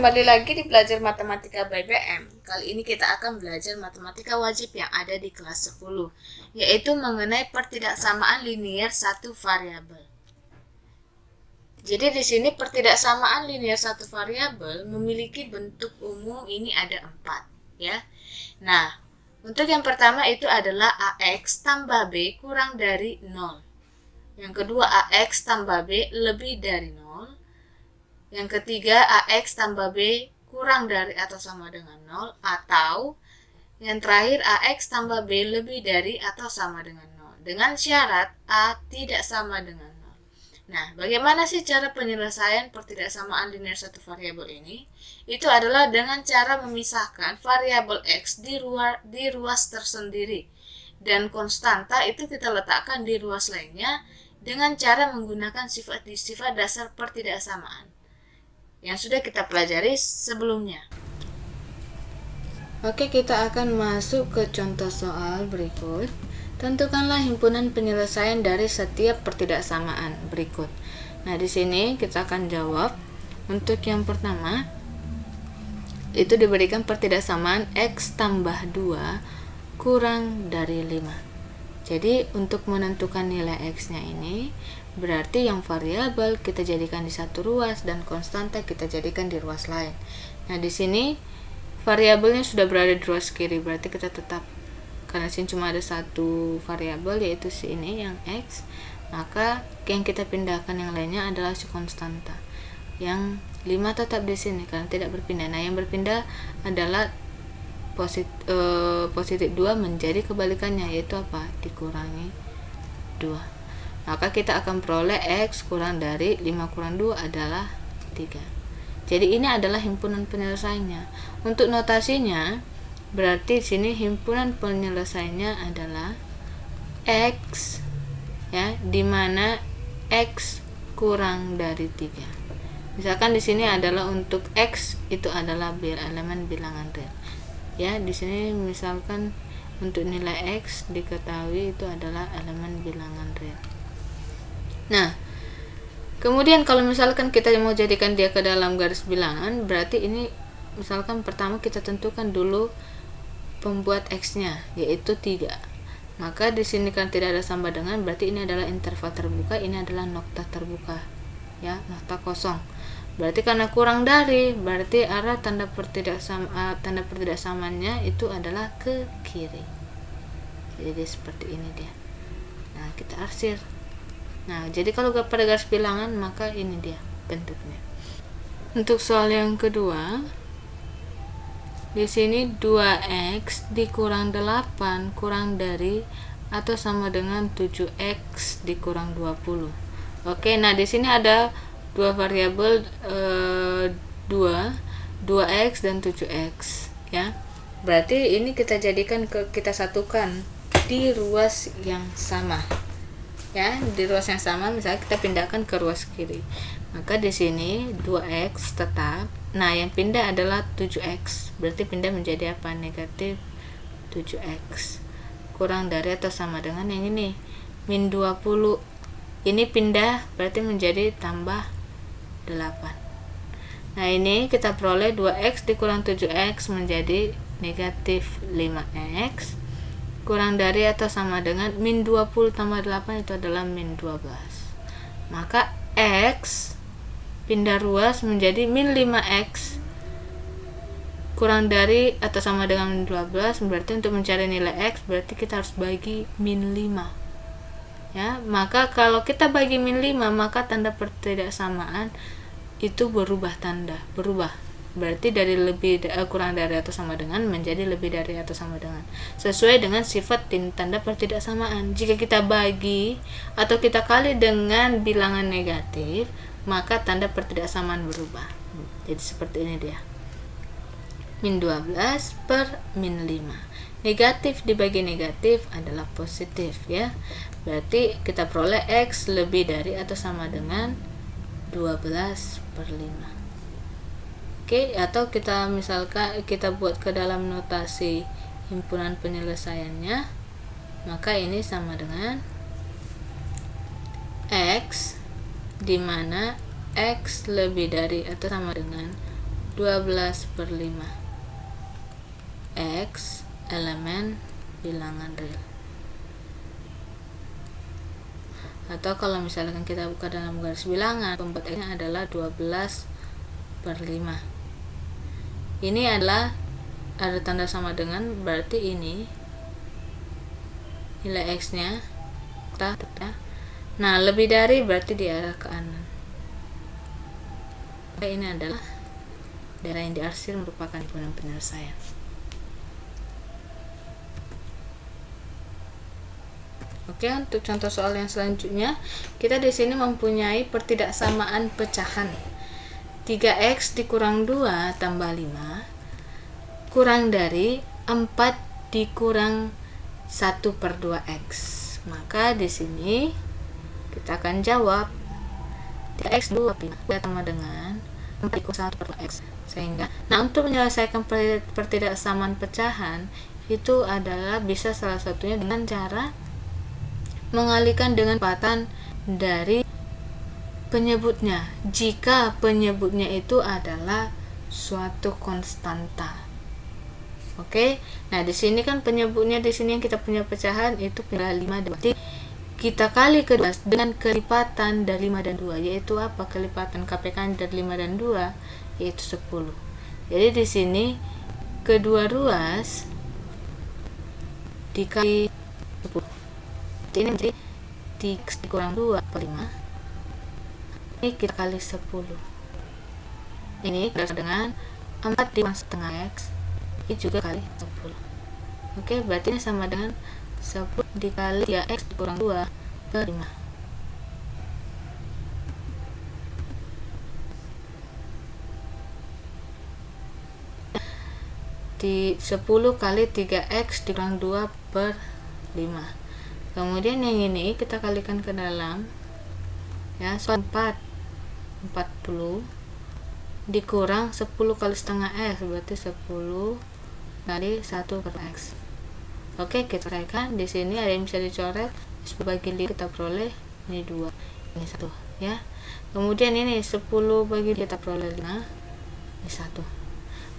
kembali lagi di Belajar Matematika by BM. Kali ini kita akan belajar matematika wajib yang ada di kelas 10, yaitu mengenai pertidaksamaan linier satu variabel. Jadi di sini pertidaksamaan linier satu variabel memiliki bentuk umum ini ada 4, ya. Nah, untuk yang pertama itu adalah AX tambah B kurang dari 0. Yang kedua AX tambah B lebih dari 0. Yang ketiga, AX tambah B kurang dari atau sama dengan 0, atau yang terakhir AX tambah B lebih dari atau sama dengan 0, dengan syarat A tidak sama dengan 0. Nah, bagaimana sih cara penyelesaian pertidaksamaan linier satu variabel ini? Itu adalah dengan cara memisahkan variabel X di ruas tersendiri, dan konstanta itu kita letakkan di ruas lainnya dengan cara menggunakan sifat dasar pertidaksamaan yang sudah kita pelajari sebelumnya. Oke, kita akan masuk ke contoh soal berikut. Tentukanlah himpunan penyelesaian dari setiap pertidaksamaan berikut. Nah, di sini kita akan jawab. Untuk yang pertama, itu diberikan pertidaksamaan X tambah 2 kurang dari 5. Jadi, untuk menentukan nilai X-nya ini, berarti yang variabel kita jadikan di satu ruas dan konstanta kita jadikan di ruas lain. Nah, di sini variabelnya sudah berada di ruas kiri, berarti kita tetap, karena sini cuma ada satu variabel yaitu si ini yang X, maka yang kita pindahkan yang lainnya adalah si konstanta. Yang 5 tetap di sini karena tidak berpindah. Nah, yang berpindah adalah positif 2 menjadi kebalikannya, yaitu apa? Dikurangi 2. Maka kita akan peroleh X kurang dari 5 kurang 2 adalah 3. Jadi ini adalah himpunan penyelesaiannya. Untuk notasinya, berarti sini himpunan penyelesaiannya adalah X, ya, dimana X kurang dari 3. Misalkan di sini adalah untuk X itu adalah elemen bilangan real. Ya, di sini misalkan untuk nilai X diketahui itu adalah elemen bilangan real. Nah, kemudian kalau misalkan kita mau jadikan dia ke dalam garis bilangan, berarti ini misalkan pertama kita tentukan dulu pembuat X-nya, yaitu 3. Maka di sini kan tidak ada sama dengan, berarti ini adalah interval terbuka, ini adalah nokta terbuka, ya, nokta kosong. Berarti karena kurang dari, berarti arah tanda pertidaksamaannya itu adalah ke kiri. Jadi seperti ini dia. Nah, kita arsir. Nah, jadi kalau pada garis bilangan maka ini dia bentuknya. Untuk soal yang kedua, di sini 2x dikurang 8 kurang dari atau sama dengan 7x dikurang 20. Oke, nah di sini ada dua variabel 2x dan 7x, ya. Berarti ini kita jadikan kita satukan di ruas yang sama. Ya, di ruas yang sama misalnya kita pindahkan ke ruas kiri. Maka di sini 2x tetap. Nah, yang pindah adalah 7x. Berarti pindah menjadi apa? Negatif 7x. Kurang dari atau sama dengan yang ini, min 20. Ini pindah berarti menjadi tambah 8. Nah, ini kita peroleh 2x dikurang 7x menjadi negatif 5x kurang dari atau sama dengan min 20 tambah 8 itu adalah min 12. Maka x pindah ruas menjadi min 5x kurang dari atau sama dengan min 12. Berarti untuk mencari nilai x berarti kita harus bagi min 5. Ya, maka kalau kita bagi min 5 maka tanda pertidaksamaan itu berubah tanda, berarti dari kurang dari atau sama dengan menjadi lebih dari atau sama dengan, sesuai dengan sifat tanda pertidaksamaan. Jika kita bagi atau kita kali dengan bilangan negatif, maka tanda pertidaksamaan berubah. Jadi seperti ini dia, min 12 per min 5. Negatif dibagi negatif adalah positif, ya. Berarti kita peroleh x lebih dari atau sama dengan 12 per 5. Oke, atau kita misalkan kita buat ke dalam notasi himpunan penyelesaiannya, maka ini sama dengan x dimana x lebih dari atau sama dengan 12/5 X elemen bilangan real. Atau kalau misalkan kita buka dalam garis bilangan, pembuatannya adalah 12/5. Ini adalah ada tanda sama dengan, berarti ini nilai X nya. Nah, lebih dari berarti di arah ke kanan. Ini adalah daerah yang diarsir merupakan himpunan penyelesaian. Oke, untuk contoh soal yang selanjutnya, kita di sini mempunyai pertidaksamaan pecahan 3x dikurang 2 tambah 5 kurang dari 4 dikurang 1/2x. Maka di sini kita akan jawab 3x 2 sama dengan 4 dikurang 1/2x. Sehingga, nah, untuk menyelesaikan pertidaksamaan pecahan itu adalah bisa salah satunya dengan cara mengalihkan dengan patan dari penyebutnya jika penyebutnya itu adalah suatu konstanta. Oke, nah di sini kan penyebutnya di sini yang kita punya pecahan itu 5, berarti kita kali kedua dengan kelipatan dari 5 dan 2, yaitu apa? Kelipatan KPK dari 5 dan 2 yaitu 10. Jadi di sini kedua ruas dikali 10. Ini menjadi 3 dikurang 2/5. Ini kita kali 10. Ini dengan 4 dikurang setengah X. Ini juga kali 10. Oke, berarti ini sama dengan 10 dikali 3x dikurang 2/5. Di 10 kali 3x dikurang 2/5. Kemudian yang ini kita kalikan ke dalam, ya, 40 dikurang 10 kali setengah x, berarti 10 kali 1/x. Oke, kita uraikan. Di sini ada yang bisa dicoret, bagi 5 kita peroleh ini 2, ini 1, ya. Kemudian ini 10 bagi 5 kita peroleh 5, ini 1.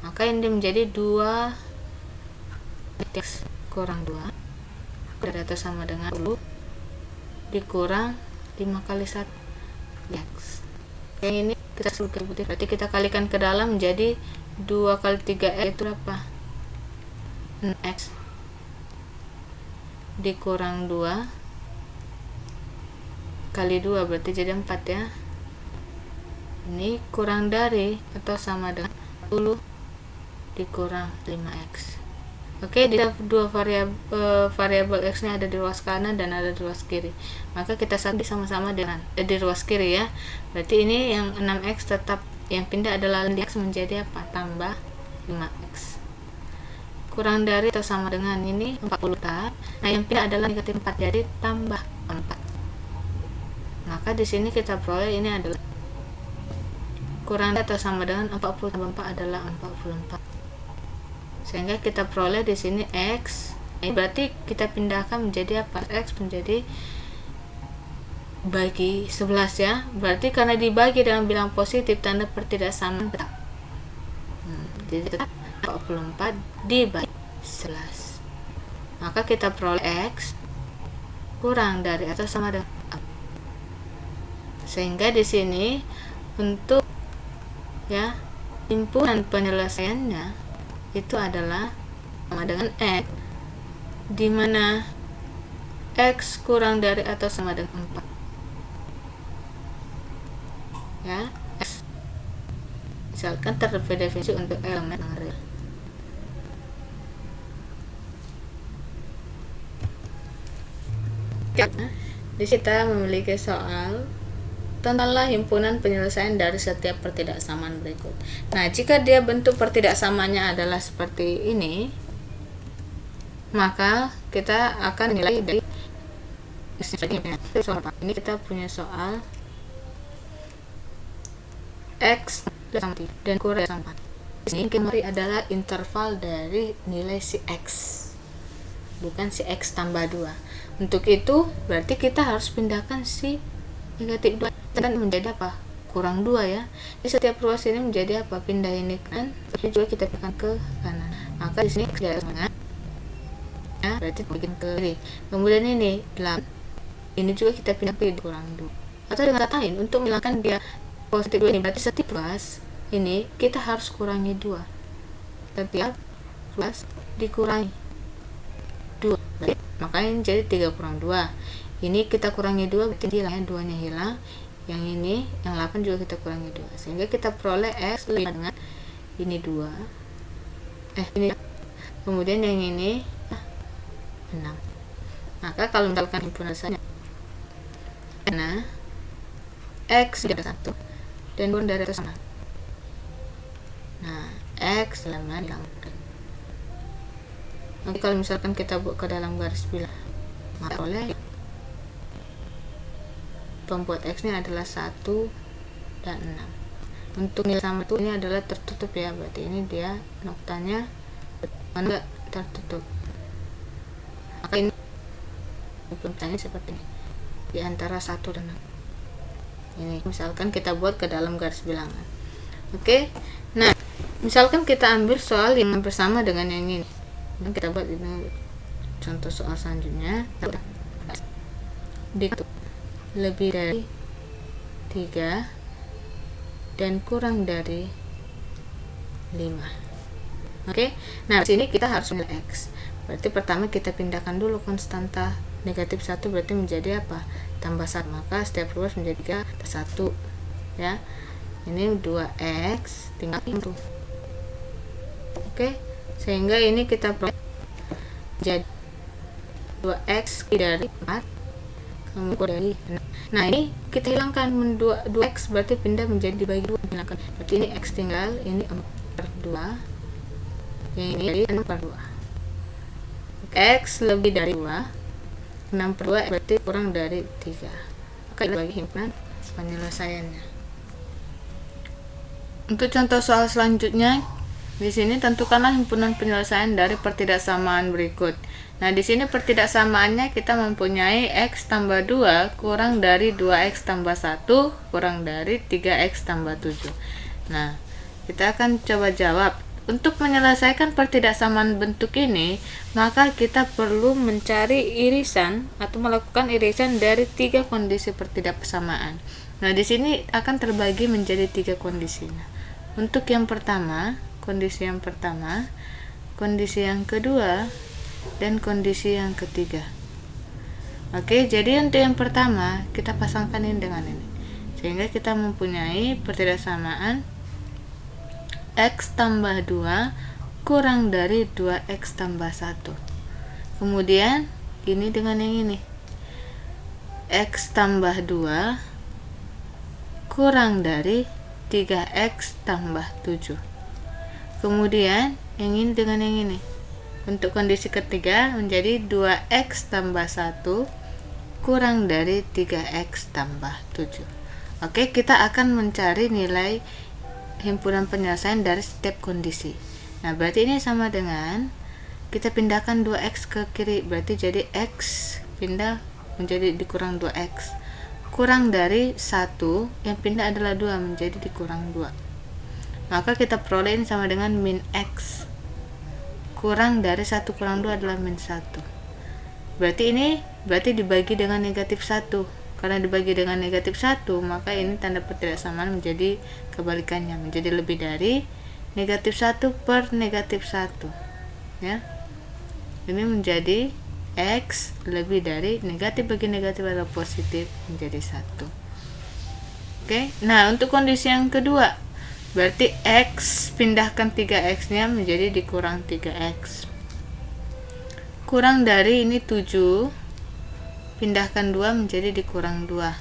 Maka ini menjadi 2 x kurang 2 dari atas sama dengan 10 dikurang 5 kali 1 x. Yang ini kita sebutkan putih, berarti kita kalikan ke dalam menjadi 2 kali 3x itu berapa? 6x dikurang 2 kali 2 berarti jadi 4, ya. Ini kurang dari atau sama dengan 10 dikurang 5x. Oke, di dua variabel x nya ada di ruas kanan dan ada di ruas kiri. Maka kita sandi sama-sama dengan di ruas kiri, ya. Berarti ini yang 6x tetap yang pindah adalah x menjadi apa? Tambah 5x. Kurang dari atau sama dengan ini 40 tetap. Nah, yang pindah adalah negatif 4 jadi tambah 4. Maka di sini kita peroleh ini adalah kurang dari atau sama dengan 40 tambah 4 adalah 44. Sehingga kita peroleh di sini x. Ini berarti kita pindahkan menjadi apa? X menjadi bagi 11, ya. Berarti karena dibagi dalam bilang positif, tanda pertidaksamaan tetap. Jadi tetap 44 dibagi 11. Maka kita peroleh x kurang dari atau sama dengan 4. Sehingga di sini untuk, ya, himpunan penyelesaiannya itu adalah sama dengan x, di mana x kurang dari atau sama dengan 4, ya. X misalkan terdefinisi untuk elemen real. Di sini kita memiliki soal, tentulah himpunan penyelesaian dari setiap pertidaksamaan berikut. Nah, jika dia bentuk pertidaksamaannya adalah seperti ini, maka kita akan nilai dari ini. Kita punya soal x dan kurang sama 4. Ini kemari adalah interval dari nilai si x, bukan si x tambah 2. Untuk itu berarti kita harus pindahkan si negatif 2 dan menjadi apa? kurang 2 ya. Jadi setiap ruas ini menjadi apa? Pindah ini kan, tapi juga kita pindahkan ke kanan. Maka di sini tidak semangat. Ya, berarti bikin ke kiri. Kemudian ini 8. Ini juga kita pindah ke kurang 2. Atau dengan kata lain, untuk menghilangkan dia positif 2 ini, berarti setiap ruas ini kita harus kurangi 2. Setiap ruas dikurangi 2. Berarti, makanya jadi 3 kurang 2. Ini kita kurangi 2, berarti hilangnya 2 nya hilang. Yang ini, yang 8 juga kita kurangi 2. Sehingga kita peroleh X lebih dengan ini 2. Ini. Kemudian yang ini 6. Maka kalau misalkan himpunan rasanya karena X dari 1 dan kurang dari atas 6. Nah, X dalamnya hilangkan. Nanti kalau misalkan kita buat ke dalam garis bilang, maka oleh pembuat X nya adalah 1 dan 6. Untuk nilai sama itu ini adalah tertutup ya, berarti ini dia noktanya enggak tertutup. Maka ini pertanyaan seperti ini di antara 1 dan 6. Ini misalkan kita buat ke dalam garis bilangan. Oke. Nah, misalkan kita ambil soal yang bersama dengan yang ini. Dan kita buat ini contoh soal selanjutnya. Lebih dari 3 dan kurang dari 5. Oke. Nah, di sini kita harus nilai X. Berarti pertama kita pindahkan dulu konstanta negatif 1, berarti menjadi apa? Tambah 1. Maka setiap ruas menjadi 1 ya. Ini 2X tinggal itu. Oke. Sehingga ini kita jadi 2X dari 4 kemudian dari 6. Nah, ini kita hilangkan 2X berarti pindah menjadi dibagi 2, hilangkan. Berarti ini X tinggal, ini 4/2. Yang ini jadi 6/2. X lebih dari 2. 6/2 berarti kurang dari 3. Maka dibagi himpunan penyelesaiannya. Untuk contoh soal selanjutnya, di sini tentukanlah himpunan penyelesaian dari pertidaksamaan berikut. Nah, di sini pertidaksamaannya kita mempunyai X tambah 2 kurang dari 2X tambah 1 kurang dari 3X tambah 7. Nah, kita akan coba jawab. Untuk menyelesaikan pertidaksamaan bentuk ini, maka kita perlu mencari irisan atau melakukan irisan dari 3 kondisi pertidaksamaan. Nah, di sini akan terbagi menjadi 3 kondisi. Nah, untuk yang pertama, kondisi yang pertama, kondisi yang kedua, dan kondisi yang ketiga. Oke, jadi untuk yang pertama kita pasangkan ini dengan ini, sehingga kita mempunyai pertidaksamaan X tambah 2 kurang dari 2X tambah 1. Kemudian ini dengan yang ini, X tambah 2 kurang dari 3X tambah 7. Kemudian yang ini dengan yang ini. Untuk kondisi ketiga menjadi 2X tambah 1 kurang dari 3X tambah 7. Oke, kita akan mencari nilai himpunan penyelesaian dari setiap kondisi. Nah, berarti ini sama dengan kita pindahkan 2X ke kiri, berarti jadi X pindah menjadi dikurang 2X. Kurang dari 1, yang pindah adalah 2, menjadi dikurang 2. Maka kita peroleh ini sama dengan min X. Kurang dari 1 kurang 2 adalah min 1. Berarti dibagi dengan negatif 1. Karena dibagi dengan negatif 1, maka ini tanda pertidaksamaan menjadi kebalikannya, menjadi lebih dari negatif 1 per negatif 1 ya. Ini menjadi X lebih dari negatif bagi negatif adalah positif, menjadi 1. Oke. Nah, untuk kondisi yang kedua, berarti X pindahkan 3X nya menjadi dikurang 3X. Kurang dari ini 7, pindahkan 2 menjadi dikurang 2.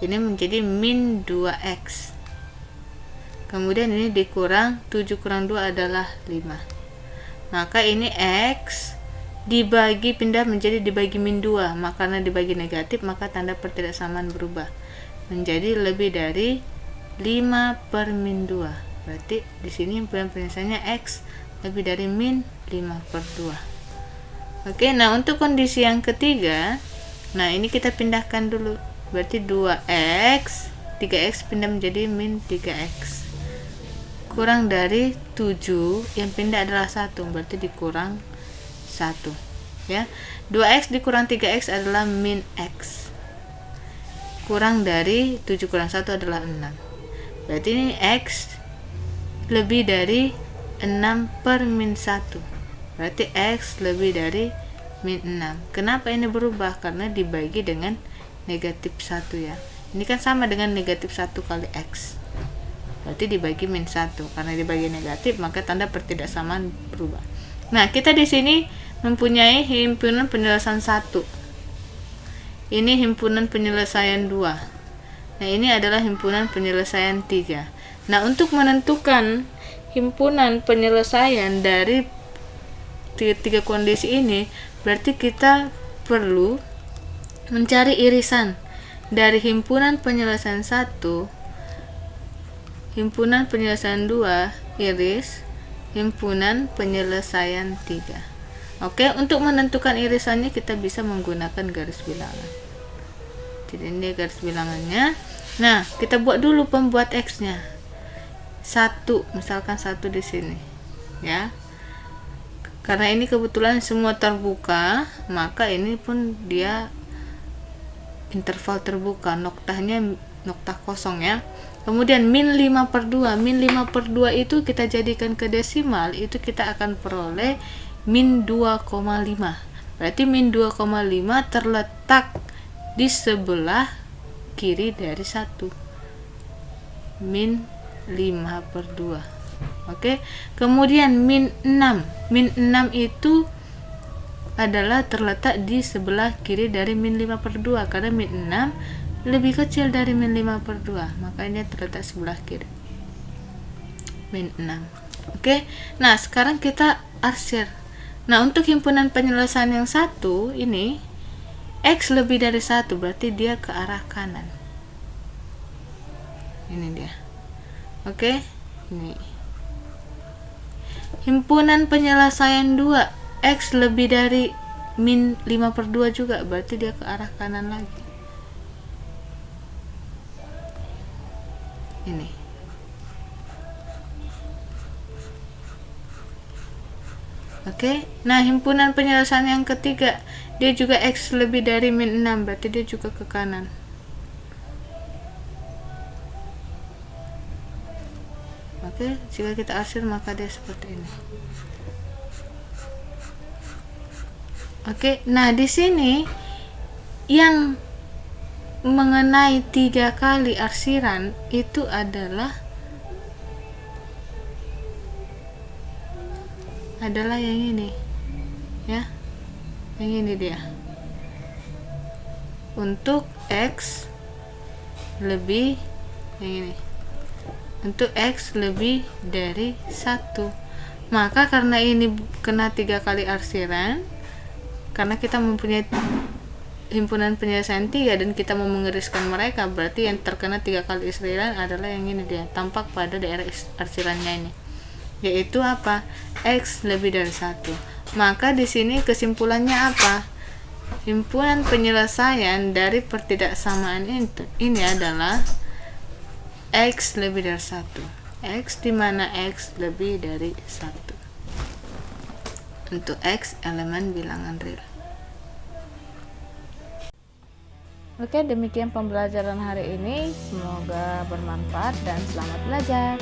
Ini menjadi min 2X. Kemudian ini dikurang 7 kurang 2 adalah 5. Maka ini X dibagi pindah menjadi dibagi min 2. Maka karena dibagi negatif, maka tanda pertidaksamaan berubah menjadi lebih dari 5 per min 2. Berarti di sini himpunan penyelesaiannya X lebih dari min 5 per 2. Oke, nah untuk kondisi yang ketiga, nah ini kita pindahkan dulu. Berarti 2X 3x pindah menjadi min 3x. Kurang dari 7, yang pindah adalah 1, berarti dikurang 1 ya. 2x dikurang 3x adalah min x. Kurang dari 7 kurang 1 adalah 6. Berarti ini x lebih dari 6 per min 1. Berarti x lebih dari min 6. Kenapa ini berubah? Karena dibagi dengan negatif 1 ya. Ini kan sama dengan negatif 1 kali x. Berarti dibagi min 1. Karena dibagi negatif, maka tanda pertidaksamaan berubah. Nah, kita di sini mempunyai himpunan penyelesaian 1. Ini himpunan penyelesaian 2. Nah, ini adalah himpunan penyelesaian 3. Nah, untuk menentukan himpunan penyelesaian dari tiga kondisi ini, berarti kita perlu mencari irisan dari himpunan penyelesaian 1, himpunan penyelesaian 2, iris himpunan penyelesaian 3. Oke, untuk menentukan irisannya kita bisa menggunakan garis bilangan. Jadi ini garis bilangannya. Nah, kita buat dulu pembuat x-nya. 1, misalkan 1 di sini. Ya. Karena ini kebetulan semua terbuka, maka ini pun dia interval terbuka, noktahnya noktah kosong ya. Kemudian min 5/2. Min 5/2 itu kita jadikan ke desimal, itu kita akan peroleh min 2,5. Berarti min 2,5 terletak di sebelah kiri dari 1. Min 5/2. Oke. Kemudian min 6. Min 6 itu adalah terletak di sebelah kiri dari min 5/2 karena min 6 lebih kecil dari min 5/2, makanya terletak sebelah kiri. Min 6. Oke. Nah, sekarang kita arsir. Nah, untuk himpunan penyelesaian yang 1 ini x lebih dari 1, berarti dia ke arah kanan. Ini dia. Oke. Ini. Himpunan penyelesaian 2 x lebih dari min 5/2 juga, berarti dia ke arah kanan lagi. Ini. Oke. Nah, himpunan penyelesaian yang ketiga, dia juga x lebih dari min 6, berarti dia juga ke kanan. Oke, jika kita arsir maka dia seperti ini. Oke, nah di sini yang mengenai 3 kali arsiran itu adalah yang ini ya, yang ini dia. Untuk x lebih yang ini, untuk x lebih dari 1, maka karena ini kena 3 kali arsiran, karena kita mempunyai himpunan penyelesaian 3 dan kita mau mengiriskan mereka, berarti yang terkena 3 kali arsiran adalah yang ini dia, tampak pada daerah arsirannya ini, yaitu apa? X lebih dari 1. Maka di sini kesimpulannya apa? Himpunan penyelesaian dari pertidaksamaan ini adalah x lebih dari 1. X di mana x lebih dari 1. Untuk x elemen bilangan real. Oke, demikian pembelajaran hari ini. Semoga bermanfaat dan selamat belajar.